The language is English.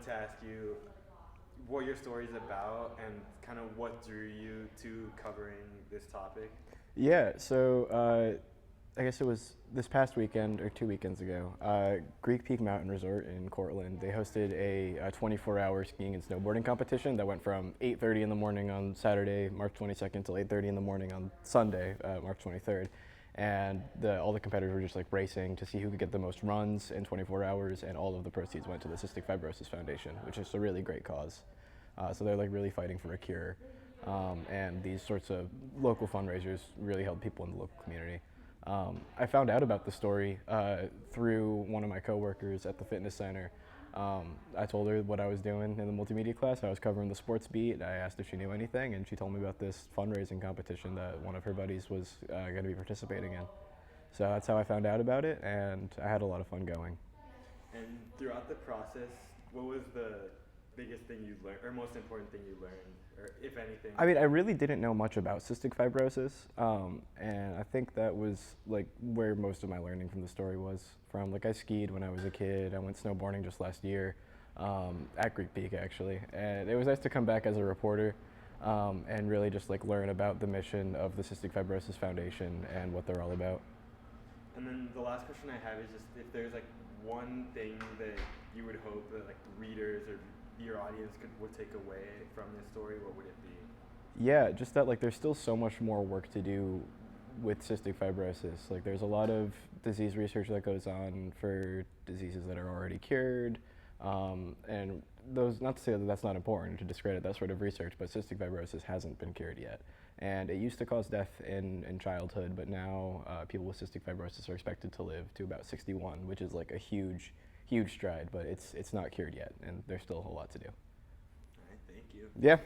wanted to ask you what your story is about and kind of what drew you to covering this topic. Yeah, so I guess it was this past weekend or 2 weekends ago. Greek Peak Mountain Resort in Cortland, they hosted a 24-hour skiing and snowboarding competition that went from 8:30 in the morning on Saturday, March 22nd, till 8:30 in the morning on Sunday, March 23rd. And all the competitors were just like racing to see who could get the most runs in 24 hours, and all of the proceeds went to the Cystic Fibrosis Foundation, which is a really great cause. So they're like really fighting for a cure. And these sorts of local fundraisers really help people in the local community. I found out about the story through one of my coworkers at the fitness center. I told her what I was doing in the multimedia class. I was covering the sports beat. I asked if she knew anything, and she told me about this fundraising competition that one of her buddies was going to be participating in. So that's how I found out about it, and I had a lot of fun going. And throughout the process, what was the biggest thing you learned, or most important thing you learned, or if anything? I mean, I really didn't know much about cystic fibrosis, and I think that was like where most of my learning from the story was from. Like I skied when I was a kid. I went snowboarding just last year at Greek Peak actually, and it was nice to come back as a reporter and really just like learn about the mission of the Cystic Fibrosis Foundation and what they're all about. And then the last question I have is just if there's like one thing that you would hope that like readers or your audience would take away from this story, what would it be? Yeah, just that like there's still so much more work to do with cystic fibrosis. Like there's a lot of disease research that goes on for diseases that are already cured, and those, not to say that that's not important to discredit that sort of research, but cystic fibrosis hasn't been cured yet. And it used to cause death in childhood, but now people with cystic fibrosis are expected to live to about 61, which is like a huge stride, but it's not cured yet, and there's still a whole lot to do. All right, thank you. Yeah.